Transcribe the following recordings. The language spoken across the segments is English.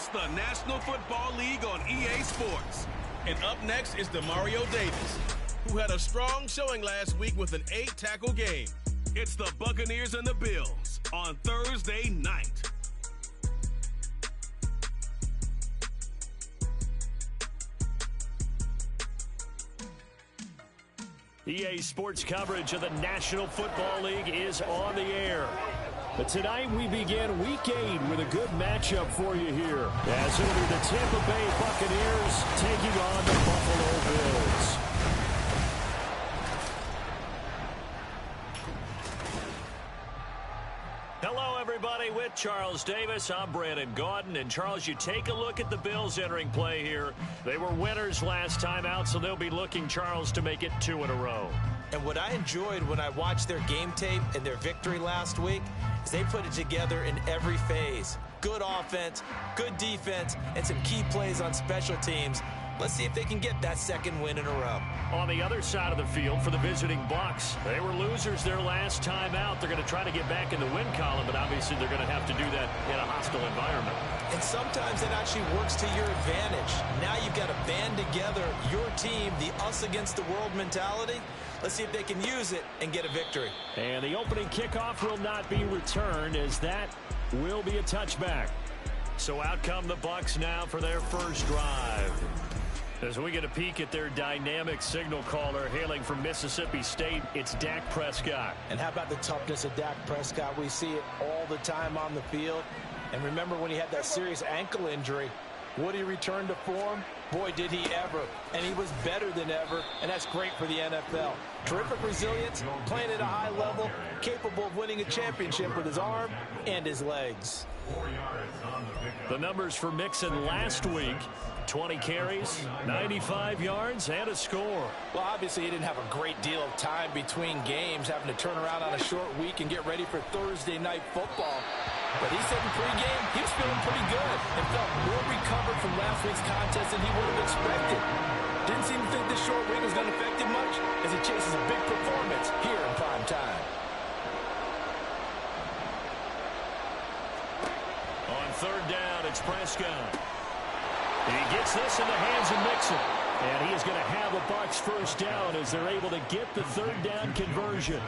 It's the National Football League on EA Sports. And up next is Demario Davis, who had a strong showing last week with an 8-tackle game. It's the Buccaneers and the Bills on Thursday night. EA Sports coverage of the National Football League is on the air. But tonight we begin Week 8 with a good matchup for you here, as it'll be the Tampa Bay Buccaneers taking on the Buffalo Bills. Hello, everybody. With Charles Davis, I'm Brandon Gaudin. And, Charles, you take a look at the Bills entering play here. They were winners last time out, so they'll be looking, Charles, to make it 2 in a row. And what I enjoyed when I watched their game tape and their victory last week is they put it together in every phase. Good offense, good defense, and some key plays on special teams. Let's see if they can get that second win in a row. On the other side of the field for the visiting Bucs, they were losers their last time out. They're going to try to get back in the win column, but obviously they're going to have to do that in a hostile environment. And sometimes it actually works to your advantage. Now you've got to band together your team, the us against the world mentality. Let's see if they can use it and get a victory. And the opening kickoff will not be returned, as that will be a touchback. So out come the Bucs now for their first drive. As we get a peek at their dynamic signal caller hailing from Mississippi State, it's Dak Prescott. And how about the toughness of Dak Prescott? We see it all the time on the field. And remember when he had that serious ankle injury, would he return to form? Boy, did he ever. And he was better than ever, and that's great for the NFL. Terrific resilience, playing at a high level, capable of winning a championship with his arm and his legs. The numbers for Mixon last week: 20 carries, 95 yards, and a score. Well, obviously, he didn't have a great deal of time between games, having to turn around on a short week and get ready for Thursday night football. But he said in pregame he was feeling pretty good and felt more recovered from last week's contest than he would have expected. Didn't seem to think this short week was going to affect him much as he chases a big performance here in prime time. On third down, it's Prescott. He gets this in the hands of Mixon. And he is going to have a Bucs first down as they're able to get the third down conversion.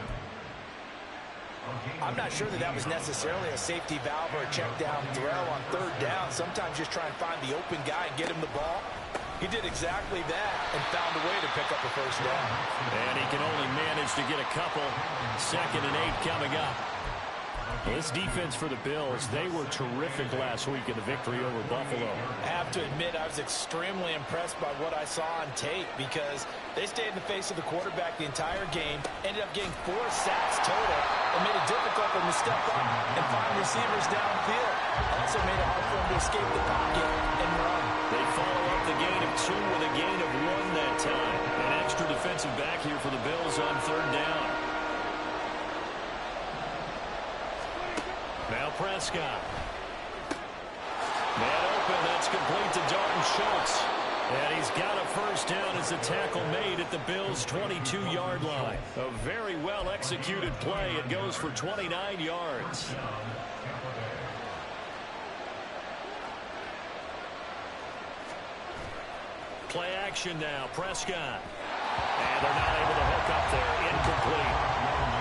I'm not sure that was necessarily a safety valve or a check down throw on third down. Sometimes just try and find the open guy and get him the ball. He did exactly that and found a way to pick up a first down. And he can only manage to get a couple. 2nd and 8 coming up. This defense for the Bills, they were terrific last week in the victory over Buffalo. I have to admit, I was extremely impressed by what I saw on tape because they stayed in the face of the quarterback the entire game, ended up getting 4 sacks total, and made it difficult for them to step up and find receivers downfield. Also made it hard for them to escape the pocket and run. They follow up the gain of 2 with a gain of 1 that time. An extra defensive back here for the Bills on third down. Now Prescott. Man open, that's complete to Dalton Schultz. And he's got a first down as the tackle made at the Bills' 22-yard line. A very well-executed play. It goes for 29 yards. Play action now, Prescott. And they're not able to hook up there. Incomplete.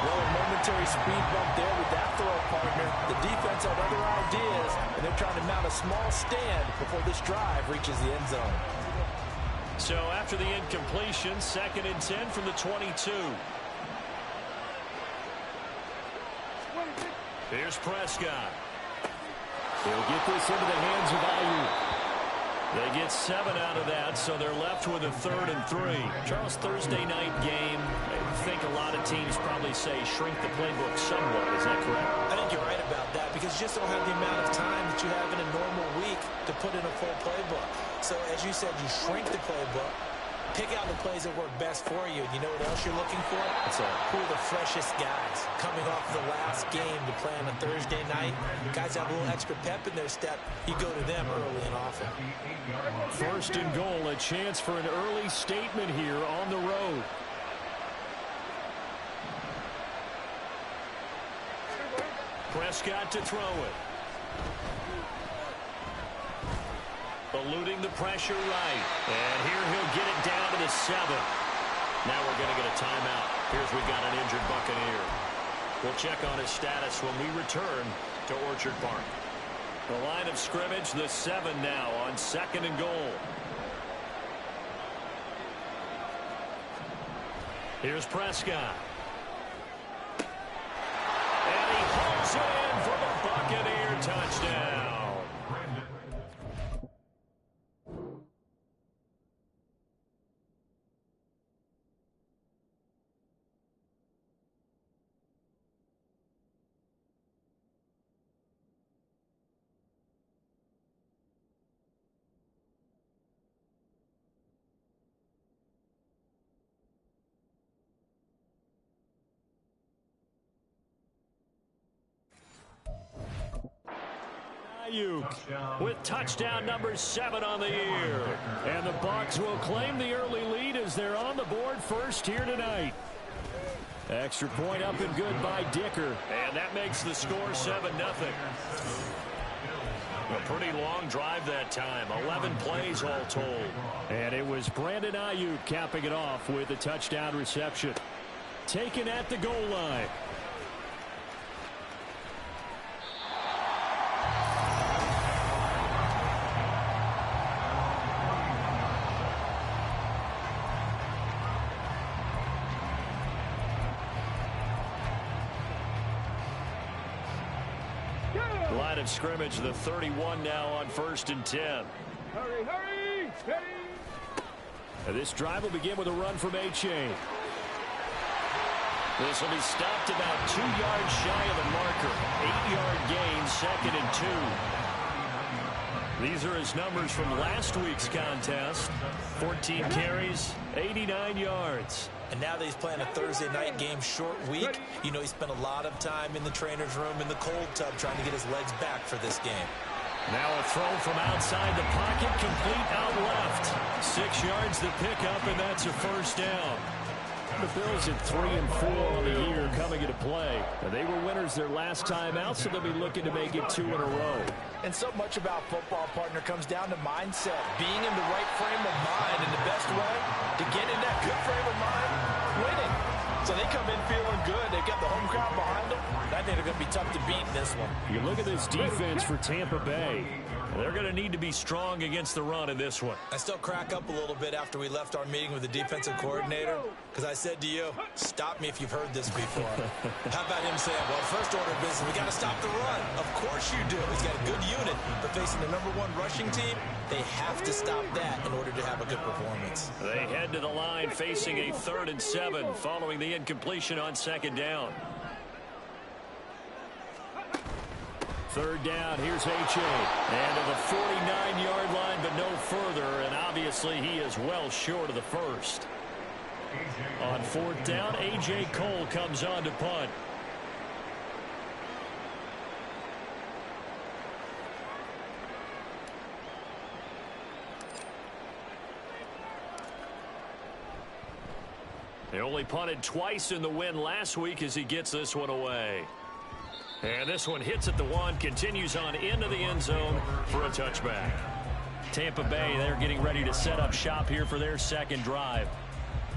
Well, a momentary speed bump there with that throw partner. The defense had other ideas, and they're trying to mount a small stand before this drive reaches the end zone. So after the incompletion, 2nd and 10 from the 22. Here's Prescott. He'll get this into the hands of Ayuk. They get 7 out of that, so they're left with a 3rd and 3. Charles, Thursday night game, I think a lot of teams probably say shrink the playbook somewhat. Is that correct? I think you're right about that because you just don't have the amount of time that you have in a normal week to put in a full playbook. So as you said, you shrink the playbook, pick out the plays that work best for you. You know what else you're looking for? Who are the freshest guys coming off the last game to play on a Thursday night? Guys have a little extra pep in their step. You go to them early and often. 1st and goal, a chance for an early statement here on the road. Prescott to throw it. Eluding the pressure right. And here he'll get it down to the 7. Now we're going to get a timeout. Here's we got an injured Buccaneer. We'll check on his status when we return to Orchard Park. The line of scrimmage, the 7 now on 2nd and goal. Here's Prescott. And he hauls it in for the Buccaneer touchdown. With touchdown number 7 on the year. And the Bucs will claim the early lead as they're on the board first here tonight. Extra point up and good by Dicker. And that makes the score 7-0. A pretty long drive that time. 11 plays all told. And it was Brandon Ayuk capping it off with a touchdown reception. Taken at the goal line. Line of scrimmage, the 31 now on 1st and 10. Hurry, hurry, steady. This drive will begin with a run from H.A. This will be stopped about 2 yards shy of the marker. 8-yard gain, 2nd and 2. These are his numbers from last week's contest. 14 carries, 89 yards. And now that he's playing a Thursday night game, short week, you know he spent a lot of time in the trainer's room, in the cold tub, trying to get his legs back for this game. Now a throw from outside the pocket, complete out left. 6 yards the pickup, and that's a first down. The Bills at 3 and 4 on the year coming into play. They were winners their last time out, so they'll be looking to make it 2 in a row. And so much about football, partner, comes down to mindset. Being in the right frame of mind, and the best way to get in that good frame of mind, winning. So they come in feeling good. They've got the home crowd behind them. I think they're going to be tough to beat in this one. You look at this defense for Tampa Bay. They're going to need to be strong against the run in this one. I still crack up a little bit after we left our meeting with the defensive coordinator, because I said to you, stop me if you've heard this before. How about him saying, well, first order of business, we got to stop the run. Of course you do. He's got a good unit, but facing the #1 rushing team, they have to stop that in order to have a good performance. They head to the line facing a 3rd and 7 following the incompletion on 2nd down. 3rd down, here's H.A. And to the 49-yard line, but no further, and obviously he is well short of the first. On 4th down, A.J. Cole comes on to punt. They only punted twice in the win last week as he gets this one away. And this one hits at the 1, continues on into the end zone for a touchback. Tampa Bay, they're getting ready to set up shop here for their 2nd drive.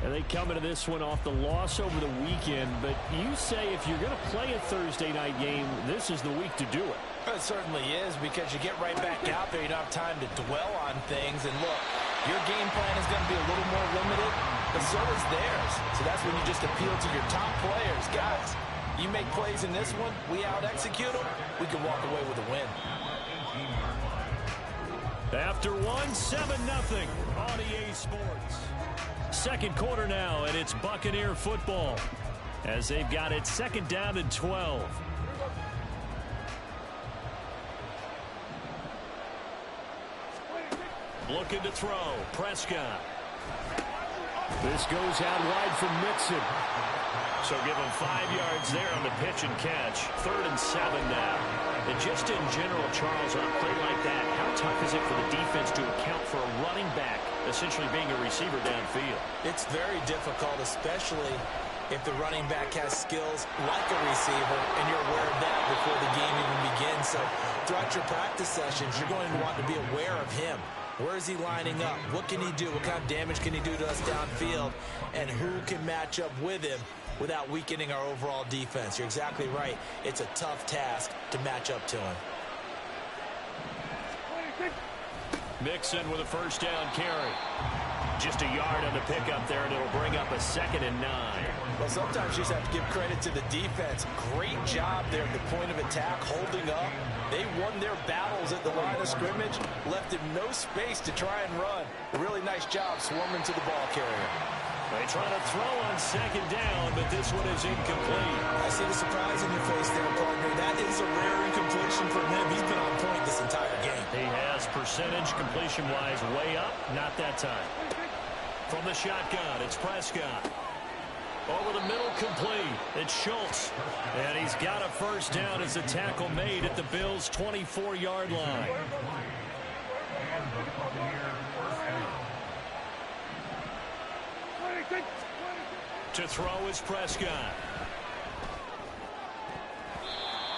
And they come into this one off the loss over the weekend, but you say if you're going to play a Thursday night game, this is the week to do it. It certainly is, because you get right back out there. You don't have time to dwell on things. And look, your game plan is going to be a little more limited, but so is theirs. So that's when you just appeal to your top players. Guys, you make plays in this one, we out-execute them, we can walk away with a win. After 7-0 on EA Sports. 2nd quarter now, and it's Buccaneer football as they've got it 2nd down and 12. Looking to throw. Prescott. This goes out wide from Mixon. So give him 5 yards there on the pitch and catch. 3rd and 7 now. And just in general, Charles, on a play like that, how tough is it for the defense to account for a running back essentially being a receiver downfield? It's very difficult, especially if the running back has skills like a receiver, and you're aware of that before the game even begins. So throughout your practice sessions, you're going to want to be aware of him. Where is he lining up? What can he do? What kind of damage can he do to us downfield? And who can match up with him without weakening our overall defense? You're exactly right. It's a tough task to match up to him. Mixon with a first down carry. Just a yard on the pickup there, and it'll bring up a 2nd and 9. Well, sometimes you just have to give credit to the defense. Great job there at the point of attack, holding up. They won their battles at the line of scrimmage, left him no space to try and run. A really nice job swarming to the ball carrier. They try to throw on 2nd down, but this one is incomplete. I see the surprise in your face there, partner. That is a rare incompletion from him. He's been on point this entire game. He has percentage completion-wise way up, not that time. From the shotgun, it's Prescott. Over the middle, complete. It's Schultz. And he's got a first down as a tackle made at the Bills' 24-yard line. To throw is Prescott.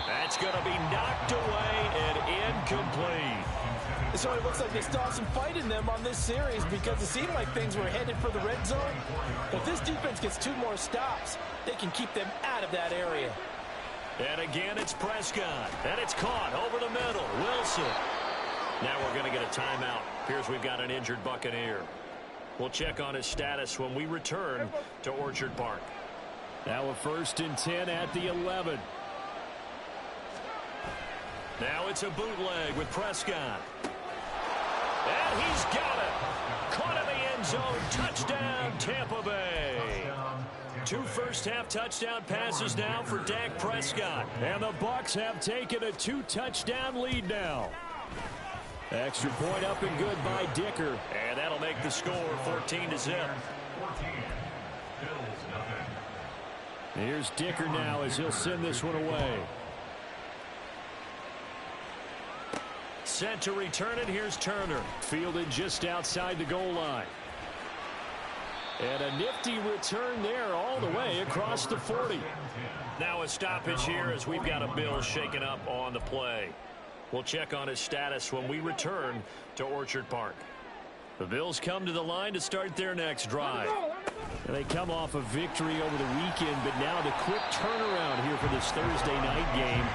That's going to be knocked away and incomplete. So it looks like they still have some fight in them on this series because it seemed like things were headed for the red zone. But if this defense gets 2 more stops, they can keep them out of that area. And again, it's Prescott. And it's caught over the middle. Wilson. Now we're going to get a timeout. Appears we've got an injured Buccaneer. We'll check on his status when we return to Orchard Park. Now a 1st and 10 at the 11. Now it's a bootleg with Prescott. And he's got it. Caught in the end zone. Touchdown, Tampa Bay. 2 first-half touchdown passes now for Dak Prescott. And the Bucs have taken a 2-touchdown lead now. Extra point up and good by Dicker. And that'll make the score 14-0. Here's Dicker now as he'll send this one away. Set to return it. Here's Turner. Fielded just outside the goal line. And a nifty return there all the way across the 40. Now a stoppage here as we've got a Bill shaken up on the play. We'll check on his status when we return to Orchard Park. The Bills come to the line to start their next drive. And they come off a victory over the weekend, but now the quick turnaround here for this Thursday night game.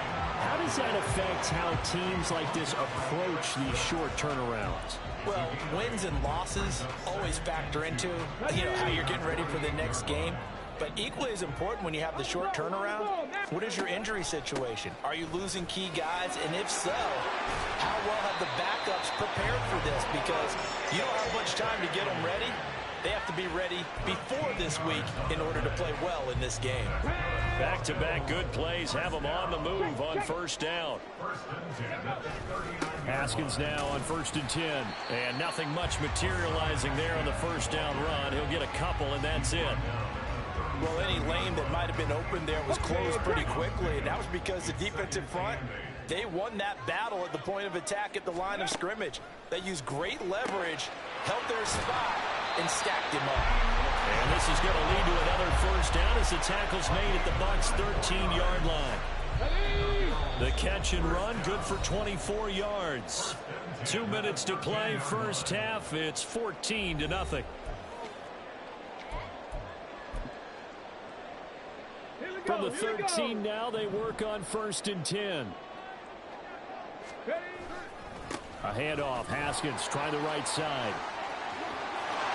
How does that affect how teams like this approach these short turnarounds? Well, wins and losses always factor into, how you're getting ready for the next game. But equally as important when you have the short turnaround, what is your injury situation? Are you losing key guys? And if so, how well have the backups prepared for this? Because you don't have much time to get them ready. They have to be ready before this week in order to play well in this game. Back-to-back good plays have them on the move on first down. Haskins now on 1st and 10. And nothing much materializing there on the first down run. He'll get a couple, and that's it. Well, any lane that might have been open there was closed pretty quickly, and that was because the defensive front, they won that battle at the point of attack at the line of scrimmage. They used great leverage, held their spot, and stacked him up. And this is going to lead to another first down as the tackle's made at the Bucs' 13-yard line. The catch and run, good for 24 yards. 2 minutes to play, first half. It's 14-0. From the 13 now, they work on 1st and 10. A handoff. Haskins trying the right side.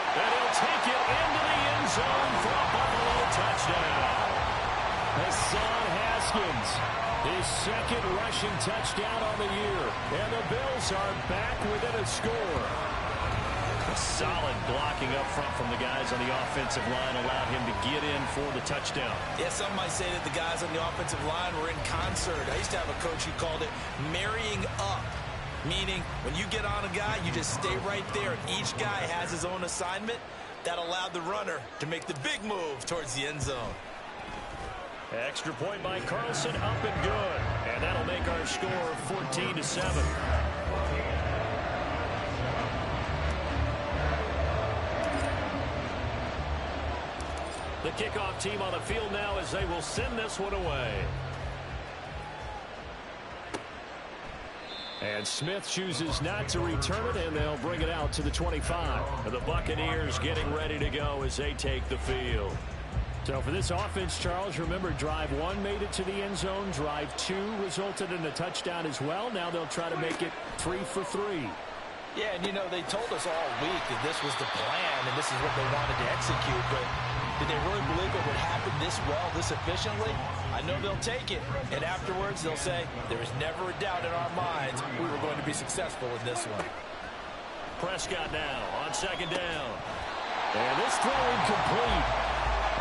And he'll take it into the end zone for a Buffalo touchdown. Hassan Haskins, his 2nd rushing touchdown on the year. And the Bills are back within a score. A solid blocking up front from the guys on the offensive line allowed him to get in for the touchdown. Yeah, some might say that the guys on the offensive line were in concert. I used to have a coach who called it marrying up, meaning when you get on a guy, you just stay right there. Each guy has his own assignment. That allowed the runner to make the big move towards the end zone. Extra point by Carlson, up and good. And that'll make our score 14-7. The kickoff team on the field now as they will send this one away. And Smith chooses not to return it, and they'll bring it out to the 25. And the Buccaneers getting ready to go as they take the field. So for this offense, Charles, remember, drive 1 made it to the end zone. Drive 2 resulted in a touchdown as well. Now they'll try to make it 3 for 3. Yeah, and, you know, they told us all week that this was the plan and this is what they wanted to execute, but did they really believe it would happen this well, this efficiently? I know they'll take it, and afterwards they'll say, there was never a doubt in our minds we were going to be successful in this one. Prescott now on 2nd down. And this throw incomplete.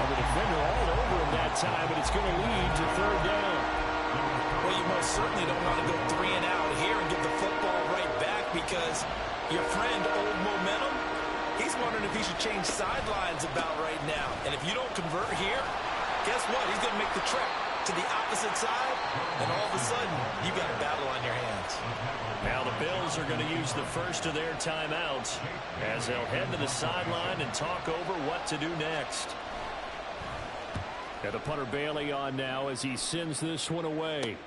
Well, the defender all over him that time, but it's going to lead to 3rd down. Well, you most certainly don't want to go 3 and out here and get the football right back because your friend, Old Momentum, he's wondering if he should change sidelines about right now. And if you don't convert here, guess what? He's going to make the trek to the opposite side, and all of a sudden, you got a battle on your hands. Now the Bills are going to use the first of their timeouts as they'll head to the sideline and talk over what to do next. And the punter Bailey on now as he sends this one away.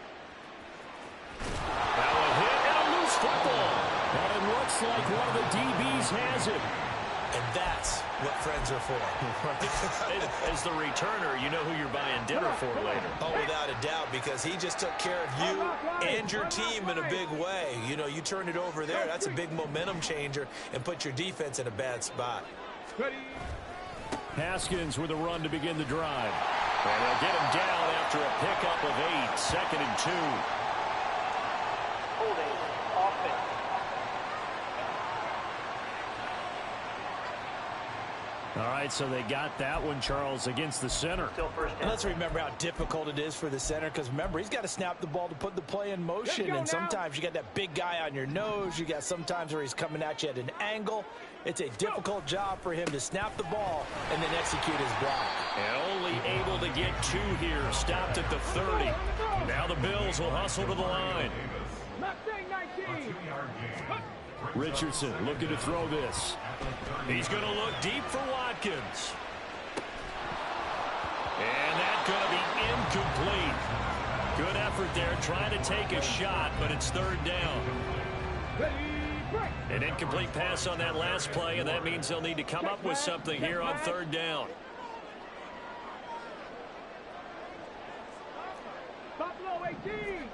Now a hit and a loose football. And it looks like one of the DBs has it. And that's what friends are for. As the returner, you know who you're buying dinner for later. Oh, without a doubt, because he just took care of you and your team in a big way. You know, you turn it over there, that's a big momentum changer and put your defense in a bad spot. Haskins with a run to begin the drive. And they'll get him down after a pickup of 8, 2nd and 2. Holding offense. All right, so they got that one, Charles, against the center. And let's remember how difficult it is for the center because, remember, he's got to snap the ball to put the play in motion. And sometimes you got that big guy on your nose. You got sometimes where he's coming at you at an angle. It's a difficult job for him to snap the ball and then execute his block. And only able to get 2 here. Stopped at the 30. Now the Bills will hustle to the line. Richardson looking to throw this. He's going to look deep for Watkins. And that's going to be incomplete. Good effort there trying to take a shot, but it's 3rd down. An incomplete pass on that last play, and that means they'll need to come up with something here on 3rd down. Buffalo 18.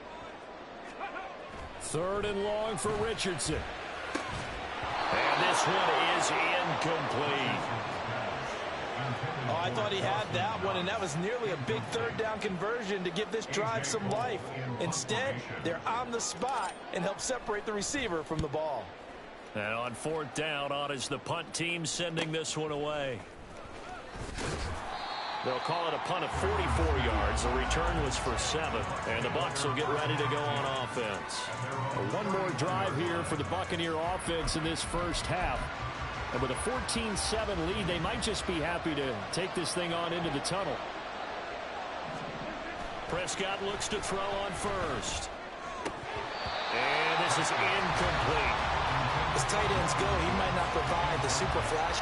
3rd and long for Richardson. And this one is incomplete. Oh, I thought he had that one, and that was nearly a big 3rd down conversion to give this drive some life. Instead, they're on the spot and help separate the receiver from the ball. And on 4th down, on is the punt team sending this one away. They'll call it a punt of 44 yards. The return was for 7. And the Bucs will get ready to go on offense. One more drive here for the Buccaneer offense in this first half. And with a 14-7 lead, they might just be happy to take this thing on into the tunnel. Prescott looks to throw on first. And this is incomplete. As tight ends go, he might not provide the super flash.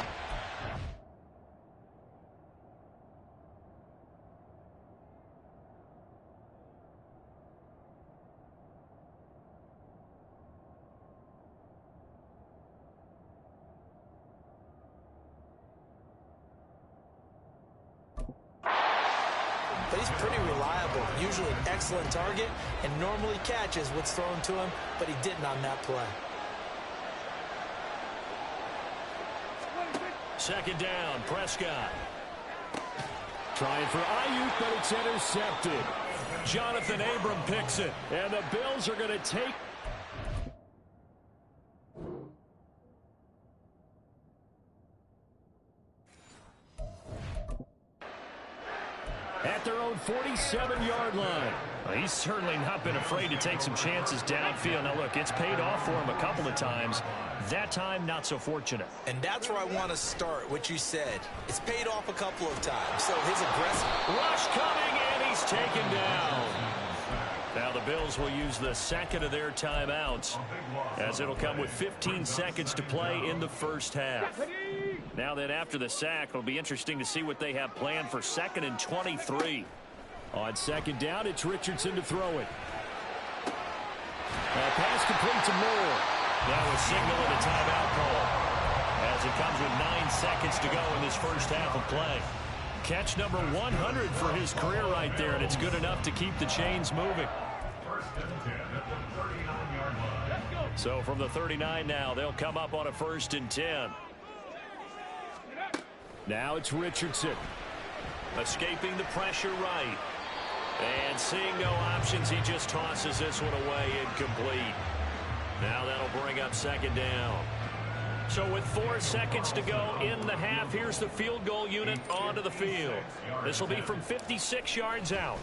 But he's pretty reliable, usually an excellent target, and normally catches what's thrown to him, but he didn't on that play. 2nd down, Prescott. Trying for Ayuk, but it's intercepted. Jonathan Abram picks it, and the Bills are going to take. At their own 47-yard line. Well, he's certainly not been afraid to take some chances downfield. Now, look, it's paid off for him a couple of times. That time, not so fortunate. And that's where I want to start, what you said. It's paid off a couple of times. So his aggressive rush coming, and he's taken down. Now the Bills will use the 2nd of their timeouts as it'll come with 15 seconds to play in the first half. Now then, after the sack, it'll be interesting to see what they have planned for 2nd and 23. On 2nd down, it's Richardson to throw it. Pass complete to Moore. That was signaling a timeout call as it comes with 9 seconds to go in this first half of play. Catch number 100 for his career right there, and it's good enough to keep the chains moving. So from the 39 now, they'll come up on a 1st and 10. Now it's Richardson. Escaping the pressure right. And seeing no options, he just tosses this one away, incomplete. Now that'll bring up 2nd down. So with 4 seconds to go in the half, here's the field goal unit onto the field. This will be from 56 yards out.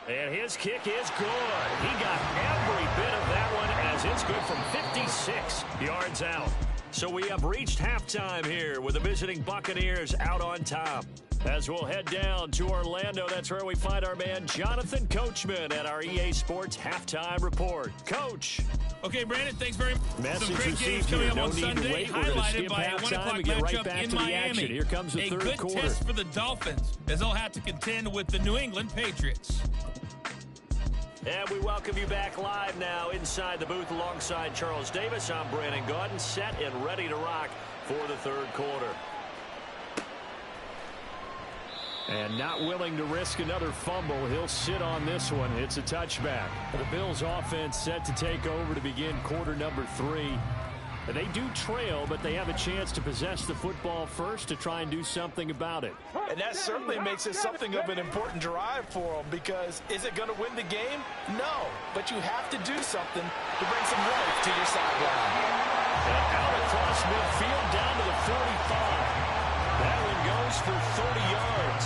And his kick is good. He got every bit of that one as it's good from 56 yards out. So we have reached halftime here with the visiting Buccaneers out on top. As we'll head down to Orlando, that's where we find our man Jonathan Coachman at our EA Sports Halftime Report. Coach. Okay, Brandon, thanks very much. Some great games coming up on Sunday, highlighted by a 1 o'clock matchup in Miami. Here comes the third quarter. A good test for the Dolphins as they'll have to contend with the New England Patriots. And we welcome you back live now inside the booth alongside Charles Davis. I'm Brandon Gaudin, set and ready to rock for the third quarter. And not willing to risk another fumble. He'll sit on this one. It's a touchback. The Bills offense set to take over to begin quarter number 3. And they do trail, but they have a chance to possess the football first to try and do something about it. And that certainly makes it something of an important drive for them, because is it going to win the game? No, but you have to do something to bring some life to your sideline. And out across midfield down to the 45. That one goes for 30 yards.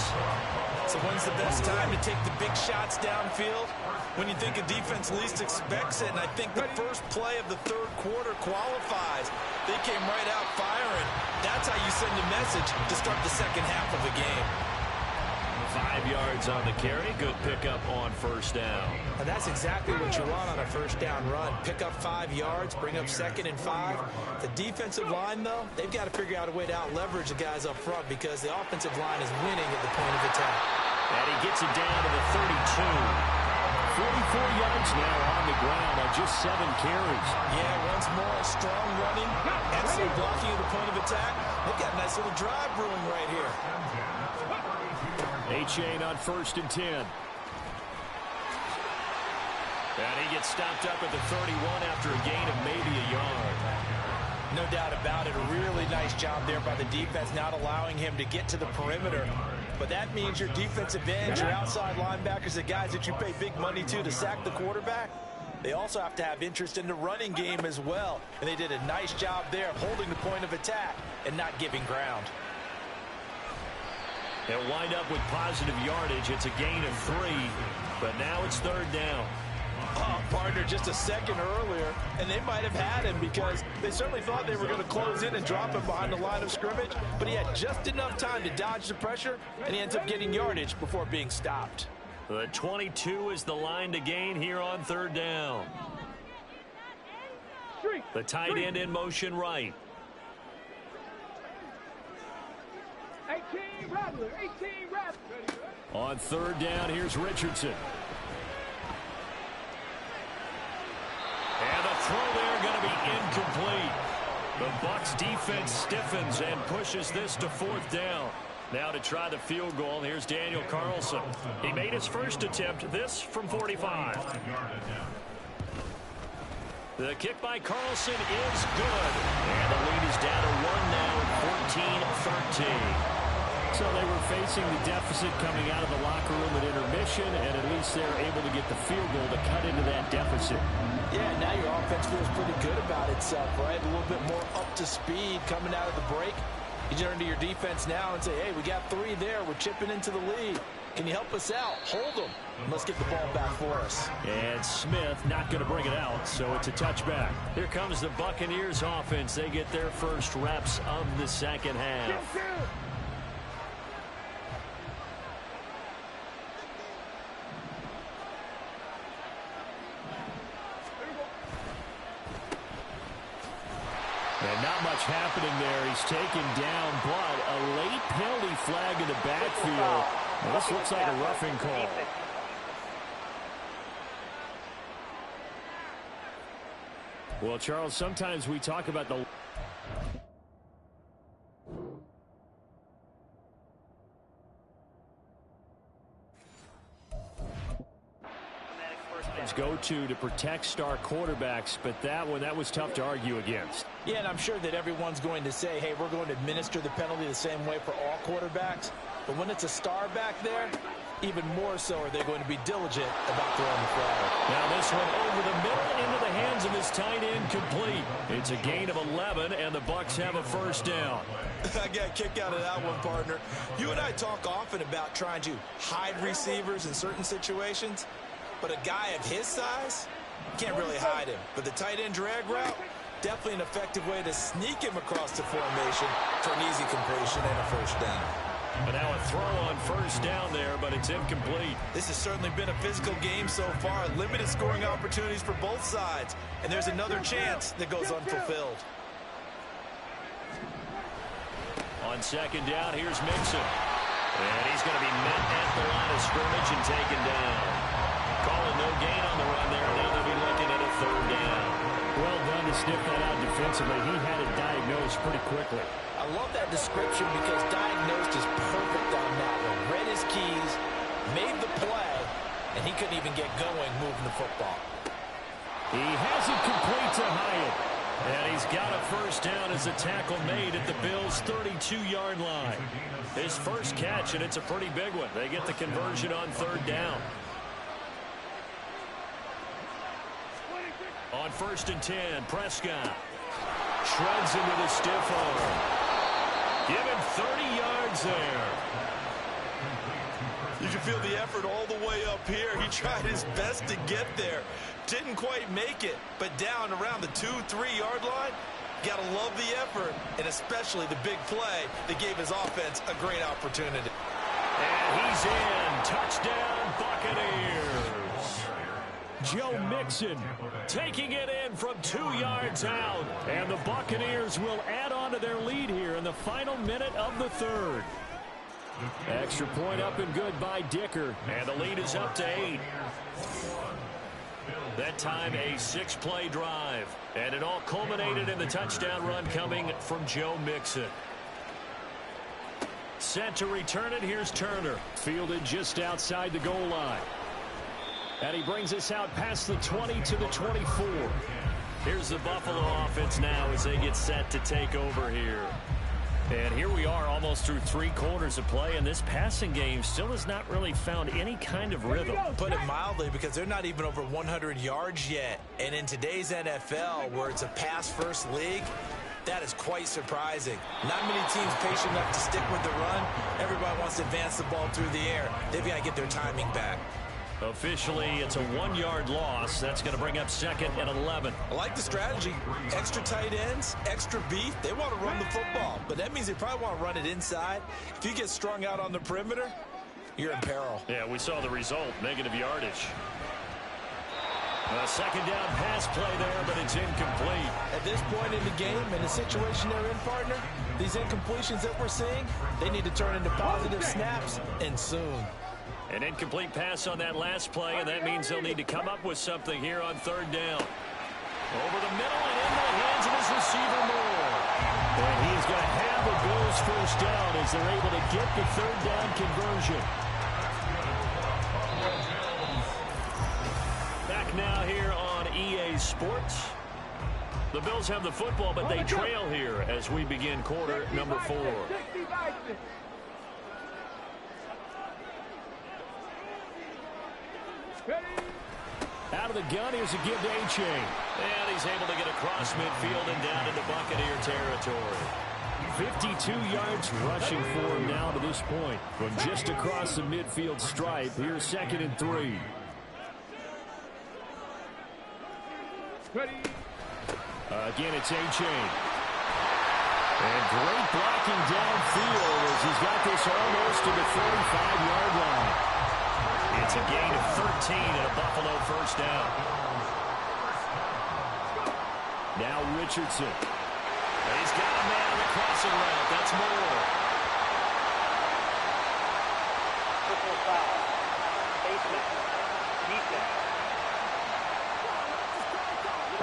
So when's the best time to take the big shots downfield? When you think a defense least expects it, and I think the first play of the third quarter qualifies. They came right out firing. That's how you send a message to start the second half of a game. 5 yards on the carry. Good pickup on 1st down. And that's exactly what you want on a 1st down run. Pick up 5 yards, bring up 2nd and 5. The defensive line, though, they've got to figure out a way to out-leverage the guys up front, because the offensive line is winning at the point of attack. And he gets it down to the 32. 44 yards now on the ground on just 7 carries. Yeah, once more, strong running and some blocking at the point of attack. They've got a nice little drive brewing right here. Achane on 1st and 10. And he gets stopped up at the 31 after a gain of maybe a yard. No doubt about it. A really nice job there by the defense, not allowing him to get to the perimeter. But that means your defensive ends, your outside linebackers, the guys that you pay big money to sack the quarterback, they also have to have interest in the running game as well. And they did a nice job there holding the point of attack and not giving ground. They'll wind up with positive yardage. It's a gain of 3, but now it's 3rd down. Oh, partner, just a second earlier, and they might have had him, because they certainly thought they were going to close in and drop him behind the line of scrimmage, but he had just enough time to dodge the pressure, and he ends up getting yardage before being stopped. The 22 is the line to gain here on 3rd down. The tight end in motion right. 18 Rattler, 18 Rattler. On 3rd down, here's Richardson. And the throw there going to be incomplete. The Bucs defense stiffens and pushes this to 4th down. Now to try the field goal, here's Daniel Carlson. He made his first attempt, this from 45. The kick by Carlson is good. And the lead is down to 1 now, 14-13. So they were facing the deficit coming out of the locker room at intermission, and at least they're able to get the field goal to cut into that deficit. Yeah, now your offense feels pretty good about itself, right? A little bit more up to speed coming out of the break. You turn to your defense now and say, hey, we got 3 there. We're chipping into the lead. Can you help us out? Hold them. Let's get the ball back for us. And Smith not going to bring it out, so it's a touchback. Here comes the Buccaneers offense. They get their first reps of the second half. And not much happening there. He's taken down, but a late penalty flag in the backfield. Well, this looks like a roughing call. Well, Charles, sometimes we talk about the go-to to protect star quarterbacks, but that was tough to argue against. Yeah, and I'm sure that everyone's going to say, hey, we're going to administer the penalty the same way for all quarterbacks. But when it's a star back there, even more so are they going to be diligent about throwing the flag. Now this one over the middle into the hands of his tight end, complete. It's a gain of 11, and the Bucs have a first down. I got a kick out of that one, partner. You and I talk often about trying to hide receivers in certain situations. But a guy of his size, can't really hide him. But the tight end drag route, definitely an effective way to sneak him across the formation for an easy completion and a first down. And now a throw on first down there, but it's incomplete. This has certainly been a physical game so far. Limited scoring opportunities for both sides. And there's another chance that goes unfulfilled. On second down, here's Mixon. And he's going to be met at the line of scrimmage and taken down. Calling no gain on the run there. Now they'll be looking at a third down. Well done to sniff that out defensively. He had it diagnosed pretty quickly. I love that description because diagnosed is perfect on that one. Read his keys, made the play, and he couldn't even get going moving the football. He has it complete to Hyatt. And he's got a first down as a tackle made at the Bills' 32-yard line. His first catch, and it's a pretty big one. They get the conversion on third down. On 1st and 10, Prescott shreds him with a stiff arm. Give him 30 yards there. You can feel the effort all the way up here. He tried his best to get there. Didn't quite make it, but down around the 2-3-yard line, got to love the effort, and especially the big play that gave his offense a great opportunity. And he's in. Touchdown, Buccaneers. Joe Mixon taking it in from 2 yards out. And the Buccaneers will add on to their lead here in the final minute of the third. Extra point up and good by Dicker. And the lead is up to 8. That time a 6-play drive. And it all culminated in the touchdown run coming from Joe Mixon. Set to return it. Here's Turner. Fielded just outside the goal line. And he brings us out past the 20 to the 24. Here's the Buffalo offense now as they get set to take over here. And here we are almost through 3 quarters of play, and this passing game still has not really found any kind of rhythm. Put it mildly, because they're not even over 100 yards yet. And in today's NFL, where it's a pass-first league, that is quite surprising. Not many teams patient enough to stick with the run. Everybody wants to advance the ball through the air. They've got to get their timing back. Officially, it's a 1-yard loss. That's going to bring up 2nd and 11. I like the strategy. Extra tight ends, extra beef. They want to run the football, but that means they probably want to run it inside. If you get strung out on the perimeter, you're in peril. Yeah, we saw the result, negative yardage. A second down pass play there, but it's incomplete. At this point in the game, in the situation they're in, partner, these incompletions that we're seeing, they need to turn into positive snaps, and soon. An incomplete pass on that last play, and that means they'll need to come up with something here on third down. Over the middle and into the hands of his receiver Moore. And he is going to have the Bills first down as they're able to get the third down conversion. Back now here on EA Sports. The Bills have the football, but they trail here as we begin quarter number 4. Out of the gun, here's a give to A-Chain. And he's able to get across midfield and down into Buccaneer territory. 52 yards rushing for him now to this point. From just across the midfield stripe, here's 2nd and 3. Again, it's A-Chain. And great blocking downfield as he's got this almost to the 45-yard line. It's a gain of 13 and a Buffalo first down. Now Richardson. And he's got a man on the crossing route. That's Moore. Triple foul. Baseman. Defense.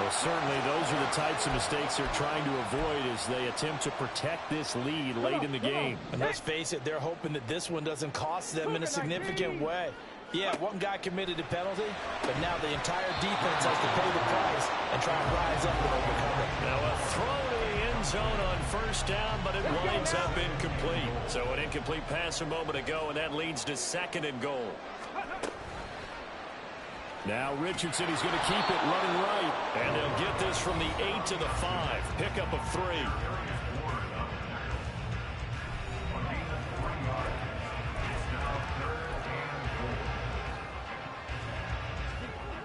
Well, certainly those are the types of mistakes they're trying to avoid as they attempt to protect this lead late in the game. And let's face it, they're hoping that this one doesn't cost them in a significant way. Yeah, one guy committed a penalty, but now the entire defense has to pay the price and try and rise up and overcome it. Now a throw to the end zone on first down, but it winds up incomplete. So an incomplete pass a moment ago, and that leads to 2nd and goal. Now Richardson, he's going to keep it running right. And they'll get this from the 8 to the 5. Pickup of 3.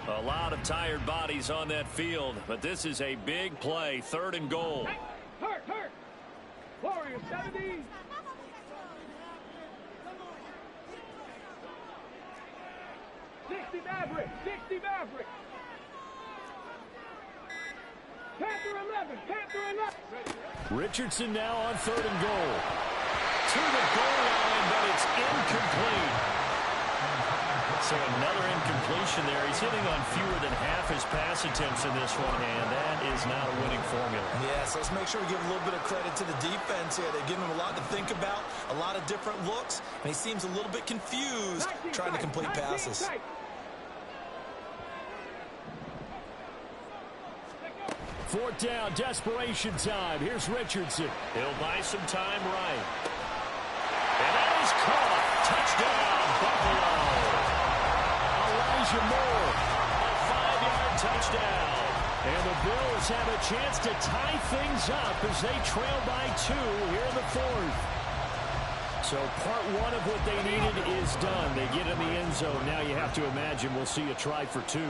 A lot of tired bodies on that field, but this is a big play. 3rd and goal. Hurt! Warriors, 70! Maverick! 60 Maverick! Panther 11! Richardson now on 3rd and goal. To the goal line, but it's incomplete. So another incompletion there. He's hitting on fewer than half his pass attempts in this one, and that is not a winning formula. Yes, let's make sure we give a little bit of credit to the defense here. They've given him a lot to think about, a lot of different looks, and he seems a little bit confused trying to complete passes. 4th down, desperation time. Here's Richardson. He'll buy some time right. And that is caught. Touchdown, Buffalo. Elijah Moore, a 5-yard touchdown. And the Bills have a chance to tie things up as they trail by 2 here in the 4th. So part 1 of what they needed is done. They get in the end zone. Now you have to imagine we'll see a try for 2.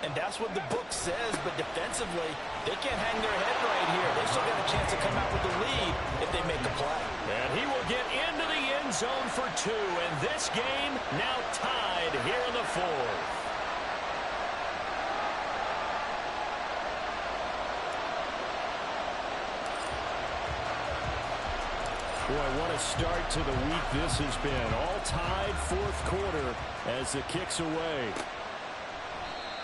And that's what the book says, but defensively, they can't hang their head right here. They still got a chance to come out with the lead if they make a play. And he will get into the end zone for 2, and this game now tied here in the 4th. Boy, what a start to the week this has been. All tied 4th quarter as the kick's away.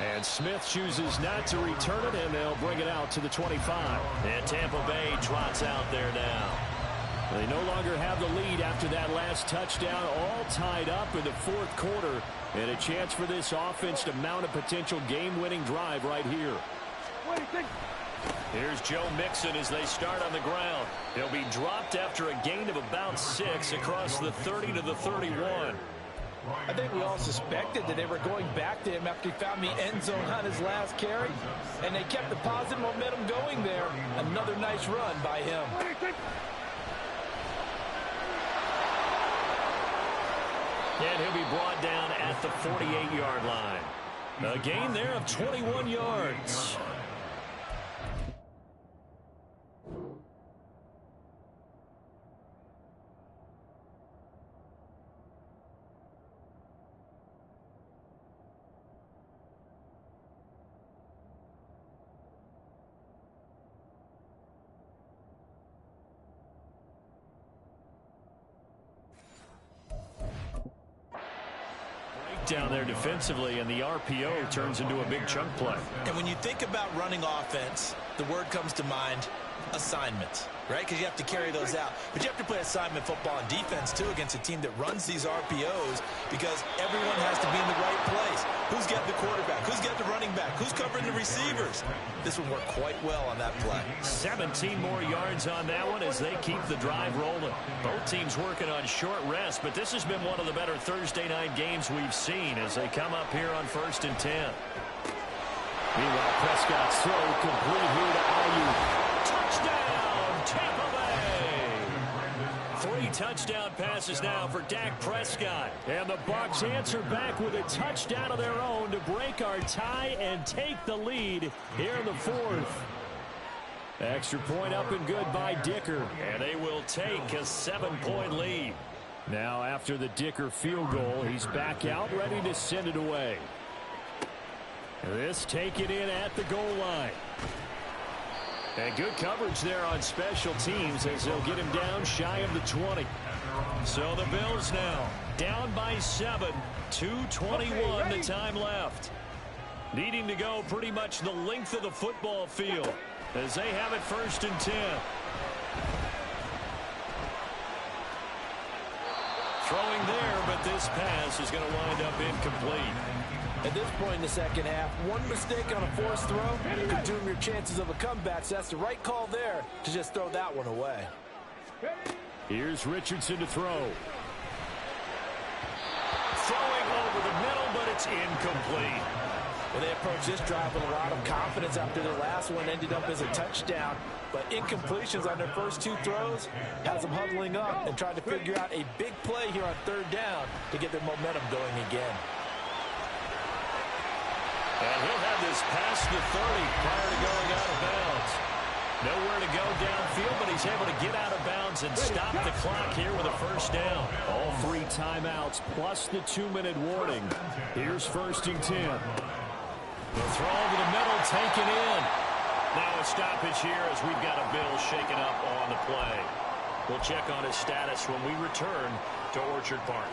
And Smith chooses not to return it, and they'll bring it out to the 25. And Tampa Bay trots out there now. They no longer have the lead after that last touchdown, all tied up in the 4th quarter. And a chance for this offense to mount a potential game-winning drive right here. Here's Joe Mixon as they start on the ground. He'll be dropped after a gain of about 6 across the 30 to the 31. I think we all suspected that they were going back to him after he found the end zone on his last carry, and they kept the positive momentum going there. Another nice run by him. And he'll be brought down at the 48-yard line. A gain there of 21 yards. Down there defensively, and the RPO turns into a big chunk play. And when you think about running offense, the word comes to mind, assignments, right? Because you have to carry those out. But you have to play assignment football on defense, too, against a team that runs these RPOs, because everyone has to be in the right place. Who's got the quarterback? Who's got the running back? Who's covering the receivers? This one worked quite well on that play. 17 more yards on that one as they keep the drive rolling. Both teams working on short rest, but this has been one of the better Thursday night games we've seen as they come up here on 1st and 10. Meanwhile, Prescott's throw complete here to Ayuk. Touchdown, Tampa Bay! 3 touchdown passes now for Dak Prescott. And the Bucs answer back with a touchdown of their own to break our tie and take the lead here in the 4th. Extra point up and good by Dicker. And they will take a 7-point lead. Now after the Dicker field goal, he's back out ready to send it away. This taken in at the goal line. And good coverage there on special teams as they'll get him down shy of the 20. So the Bills now down by 7. 2:21 the time left. Needing to go pretty much the length of the football field as they have it 1st and 10. Throwing there, but this pass is going to wind up incomplete. At this point in the second half, one mistake on a forced throw could doom your chances of a comeback. So that's the right call there to just throw that one away. Here's Richardson to throw. Throwing over the middle, but it's incomplete. Well, they approached this drive with a lot of confidence after their last one ended up as a touchdown. But incompletions on their first 2 throws has them huddling up and trying to figure out a big play here on 3rd down to get their momentum going again. And he'll have this past the 30 prior to going out of bounds. Nowhere to go downfield, but he's able to get out of bounds and stop the clock here with a 1st down. All 3 timeouts plus the 2-minute warning. Here's 1st and 10. The throw over the middle, taken in. Now a stoppage here as we've got a Bill shaken up on the play. We'll check on his status when we return to Orchard Park.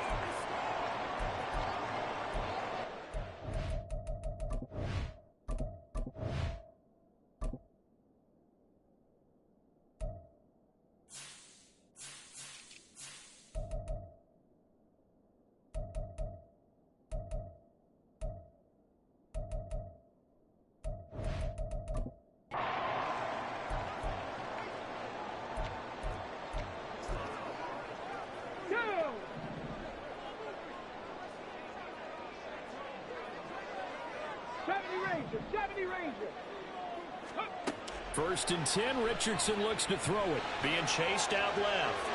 First and 10, Richardson looks to throw it. Being chased out left.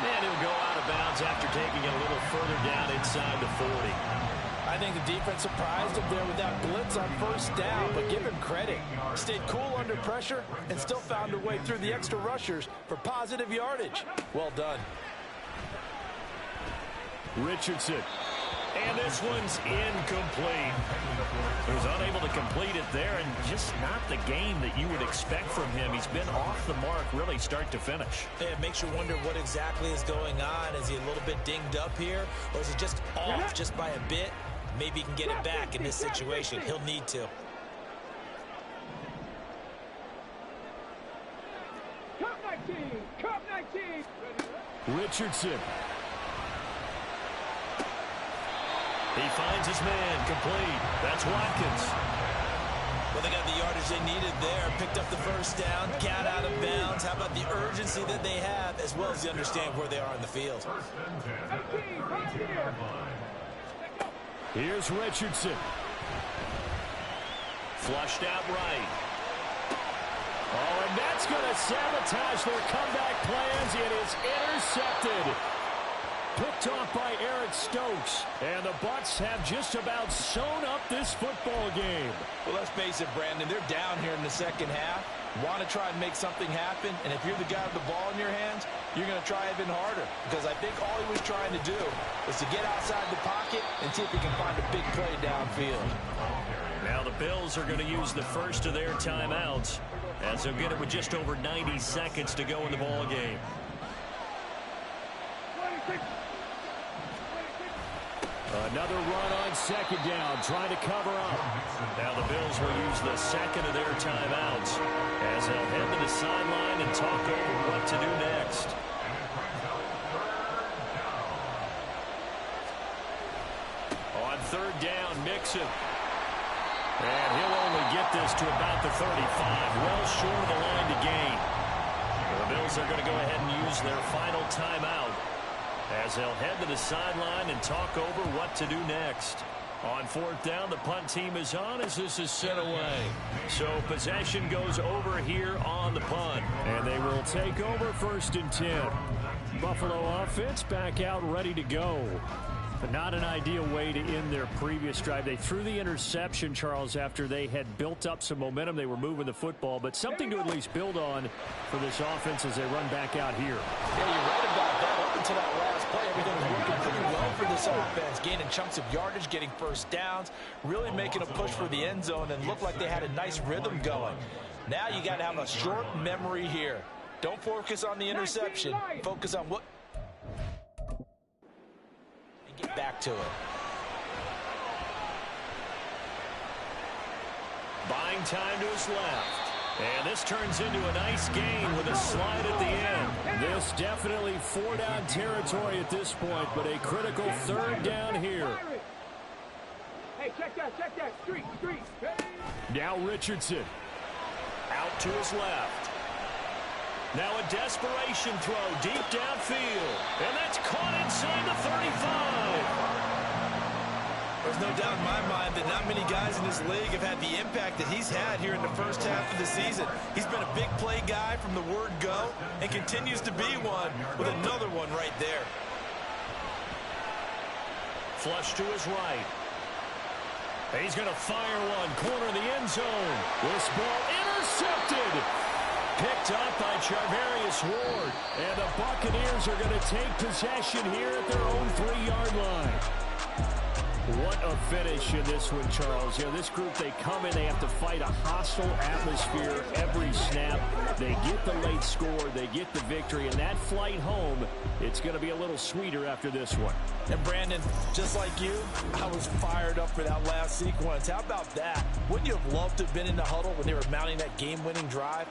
And he'll go out of bounds after taking it a little further down inside the 40. I think the defense surprised him there with that blitz on 1st down, but give him credit. Stayed cool under pressure and still found a way through the extra rushers for positive yardage. Well done. Richardson. And this one's incomplete. He was unable to complete it there, and just not the game that you would expect from him. He's been off the mark really start to finish. Yeah, it makes you wonder what exactly is going on. Is he a little bit dinged up here, or is it just off just by a bit? Maybe he can get it back in this situation. He'll need to. Cup 19! Cup 19! Richardson. He finds his man, complete. That's Watkins. Well, they got the yardage they needed there. Picked up the 1st down, got out of bounds. How about the urgency that they have, as well as they understand where they are in the field. Here's Richardson. Flushed out right. Oh, and that's going to sabotage their comeback plans. It is intercepted. Picked off by Eric Stokes. And the Bucs have just about sewn up this football game. Well, let's face it, Brandon. They're down here in the second half. Want to try and make something happen. And if you're the guy with the ball in your hands, you're going to try even harder. Because I think all he was trying to do was to get outside the pocket and see if he can find a big play downfield. Now the Bills are going to use the first of their timeouts, as they'll get it with just over 90 seconds to go in the ball game. Another run on 2nd down, trying to cover up. Now the Bills will use the second of their timeouts as they'll head to the sideline and talk over what to do next. On 3rd down, Mixon. And he'll only get this to about the 35, well short of the line to gain. The Bills are going to go ahead and use their final timeout as they'll head to the sideline and talk over what to do next. On 4th down, the punt team is on as this is sent away. So possession goes over here on the punt. And they will take over 1st and 10. Buffalo offense back out ready to go. But not an ideal way to end their previous drive. They threw the interception, Charles, after they had built up some momentum. They were moving the football, but something to at least build on for this offense as they run back out here. Yeah, you're right about that. Up until that last play, everything was working pretty well for this offense. Gaining chunks of yardage, getting 1st downs, really making a push for the end zone, and looked like they had a nice rhythm going. Now you got to have a short memory here. Don't focus on the interception. Focus on what... Get back to it. Buying time to his left. And this turns into a nice gain with a slide at the end. This definitely 4-down territory at this point, but a critical 3rd down here. Hey, check that. Street. Now Richardson. Out to his left. Now a desperation throw deep downfield. And that's caught inside the 35. There's no doubt in my mind that not many guys in this league have had the impact that he's had here in the first half of the season. He's been a big play guy from the word go and continues to be one with another one right there. Flush to his right. He's going to fire one. Corner of the end zone. This ball intercepted. Picked up by Charvarius Ward. And the Buccaneers are going to take possession here at their own 3-yard line. What a finish in this one, Charles. You know, this group, they come in, they have to fight a hostile atmosphere every snap. They get the late score, they get the victory, and that flight home, it's going to be a little sweeter after this one. And Brandon, just like you, I was fired up for that last sequence. How about that? Wouldn't you have loved to have been in the huddle when they were mounting that game-winning drive?